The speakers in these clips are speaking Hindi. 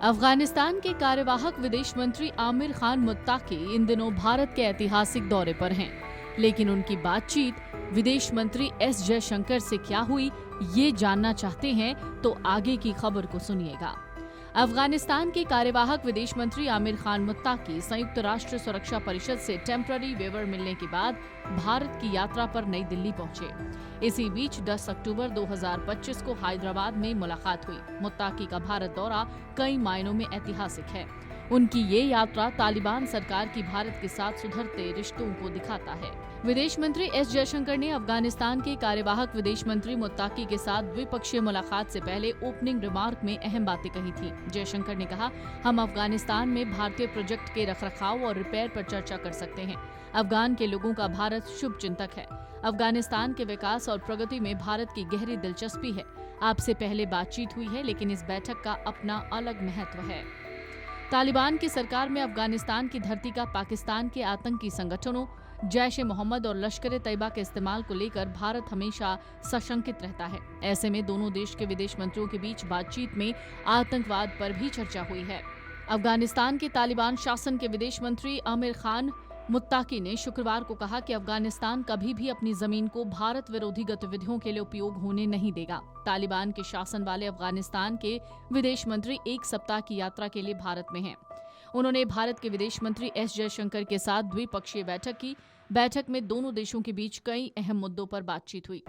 अफगानिस्तान के कार्यवाहक विदेश मंत्री आमिर खान मुत्ताकी इन दिनों भारत के ऐतिहासिक दौरे पर हैं, लेकिन उनकी बातचीत विदेश मंत्री एस जयशंकर से क्या हुई, ये जानना चाहते हैं तो आगे की खबर को सुनिएगा। अफगानिस्तान के कार्यवाहक विदेश मंत्री आमिर खान मुत्ताकी संयुक्त राष्ट्र सुरक्षा परिषद से टेम्पररी वेवर मिलने के बाद भारत की यात्रा पर नई दिल्ली पहुंचे। इसी बीच 10 अक्टूबर 2025 को हैदराबाद में मुलाकात हुई। मुत्ताकी का भारत दौरा कई मायनों में ऐतिहासिक है। उनकी ये यात्रा तालिबान सरकार की भारत के साथ सुधरते रिश्तों को दिखाता है। विदेश मंत्री एस जयशंकर ने अफगानिस्तान के कार्यवाहक विदेश मंत्री मुत्ताकी के साथ द्विपक्षीय मुलाकात से पहले ओपनिंग रिमार्क में अहम बातें कही थी। जयशंकर ने कहा, हम अफगानिस्तान में भारतीय प्रोजेक्ट के रखरखाव और रिपेयर पर चर्चा कर सकते हैं। अफगान के लोगों का भारत शुभ चिंतक है। अफगानिस्तान के विकास और प्रगति में भारत की गहरी दिलचस्पी है। आपसे पहले बातचीत हुई है, लेकिन इस बैठक का अपना अलग महत्व है। तालिबान की सरकार में अफगानिस्तान की धरती का पाकिस्तान के आतंकी संगठनों जैश-ए-मोहम्मद और लश्कर-ए-तैयबा के इस्तेमाल को लेकर भारत हमेशा सशंकित रहता है। ऐसे में दोनों देश के विदेश मंत्रियों के बीच बातचीत में आतंकवाद पर भी चर्चा हुई है। अफगानिस्तान के तालिबान शासन के विदेश मंत्री आमिर खान मुत्ताकी ने शुक्रवार को कहा कि अफगानिस्तान कभी भी अपनी जमीन को भारत विरोधी गतिविधियों के लिए उपयोग होने नहीं देगा। तालिबान के शासन वाले अफगानिस्तान के विदेश मंत्री एक सप्ताह की यात्रा के लिए भारत में हैं। उन्होंने भारत के विदेश मंत्री एस जयशंकर के साथ द्विपक्षीय बैठक की। बैठक में दोनों देशों के बीच कई अहम मुद्दों पर बातचीत हुई।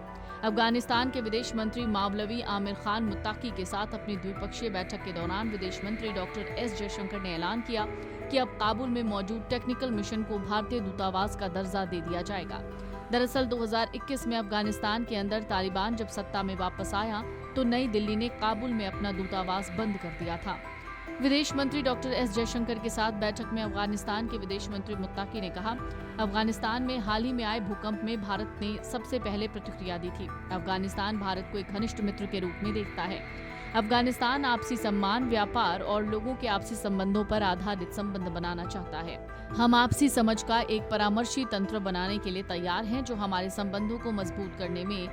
अफगानिस्तान के विदेश मंत्री मौलवी आमिर खान मुत्ताकी के साथ अपनी द्विपक्षीय बैठक के दौरान विदेश मंत्री डॉक्टर एस जयशंकर ने ऐलान किया कि अब काबुल में मौजूद टेक्निकल मिशन को भारतीय दूतावास का दर्जा दे दिया जाएगा। दरअसल 2021 में अफगानिस्तान के अंदर तालिबान जब सत्ता में वापस आया तो नई दिल्ली ने काबुल में अपना दूतावास बंद कर दिया था। विदेश मंत्री डॉक्टर एस जयशंकर के साथ बैठक में अफगानिस्तान के विदेश मंत्री मुत्ताकी ने कहा, अफगानिस्तान में हाल ही में आए भूकंप में भारत ने सबसे पहले प्रतिक्रिया दी थी। अफगानिस्तान भारत को एक घनिष्ठ मित्र के रूप में देखता है। अफगानिस्तान आपसी सम्मान, व्यापार और लोगों के आपसी संबंधों पर आधारित संबंध बनाना चाहता है। हम आपसी समझ का एक परामर्शी तंत्र बनाने के लिए तैयार हैं, जो हमारे संबंधों को मजबूत करने में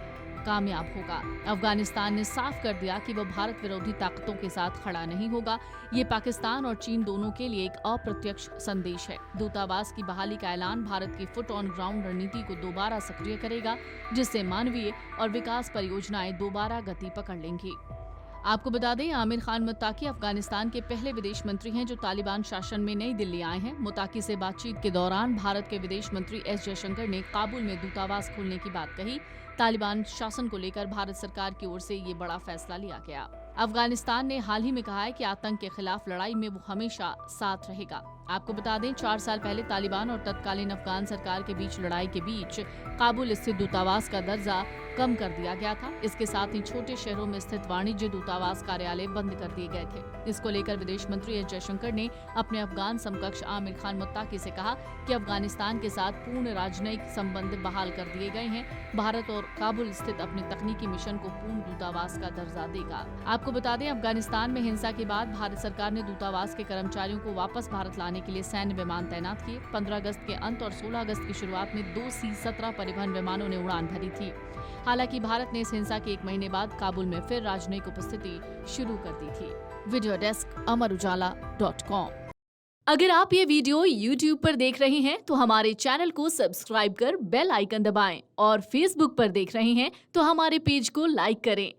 कामयाब होगा। अफगानिस्तान ने साफ कर दिया कि वह भारत विरोधी ताकतों के साथ खड़ा नहीं होगा। ये पाकिस्तान और चीन दोनों के लिए एक अप्रत्यक्ष संदेश है। दूतावास की बहाली का ऐलान भारत की फुट ऑन ग्राउंड रणनीति को दोबारा सक्रिय करेगा, जिससे मानवीय और विकास परियोजनाएं दोबारा गति पकड़ लेंगी। आपको बता दें, आमिर खान मुत्ताकी अफगानिस्तान के पहले विदेश मंत्री हैं जो तालिबान शासन में नई दिल्ली आए हैं। मुत्ताकी से बातचीत के दौरान भारत के विदेश मंत्री एस जयशंकर ने काबुल में दूतावास खोलने की बात कही। तालिबान शासन को लेकर भारत सरकार की ओर से ये बड़ा फैसला लिया गया। अफगानिस्तान ने हाल ही में कहा है कि आतंक के खिलाफ लड़ाई में वो हमेशा साथ रहेगा। आपको बता दें, 4 साल पहले तालिबान और तत्कालीन अफगान सरकार के बीच लड़ाई के बीच काबुल स्थित दूतावास का दर्जा कम कर दिया गया था। इसके साथ ही छोटे शहरों में स्थित वाणिज्य दूतावास कार्यालय बंद कर दिए गए थे। इसको लेकर विदेश मंत्री एस जयशंकर ने अपने अफगान समकक्ष आमिर खान मुत्ताकी से कहा कि अफगानिस्तान के साथ पूर्ण राजनयिक संबंध बहाल कर दिए गए हैं। भारत और काबुल स्थित अपने तकनीकी मिशन को पूर्ण दूतावास का दर्जा देगा। आपको बता दें, अफगानिस्तान में हिंसा के बाद भारत सरकार ने दूतावास के कर्मचारियों को वापस भारत लाने के लिए सैन्य विमान तैनात किए। 15 अगस्त के अंत और 16 अगस्त की शुरुआत में 2 C-17 परिवहन विमानों ने उड़ान भरी थी। हालांकि भारत ने इस हिंसा के 1 महीने बाद काबुल में फिर राजनयिक उपस्थिति शुरू कर दी थी। Video desk amarujala.com। अगर आप ये वीडियो YouTube पर देख रहे हैं तो हमारे चैनल को सब्सक्राइब कर बेल आइकन दबाएं और Facebook पर देख रहे हैं तो हमारे पेज को लाइक करें।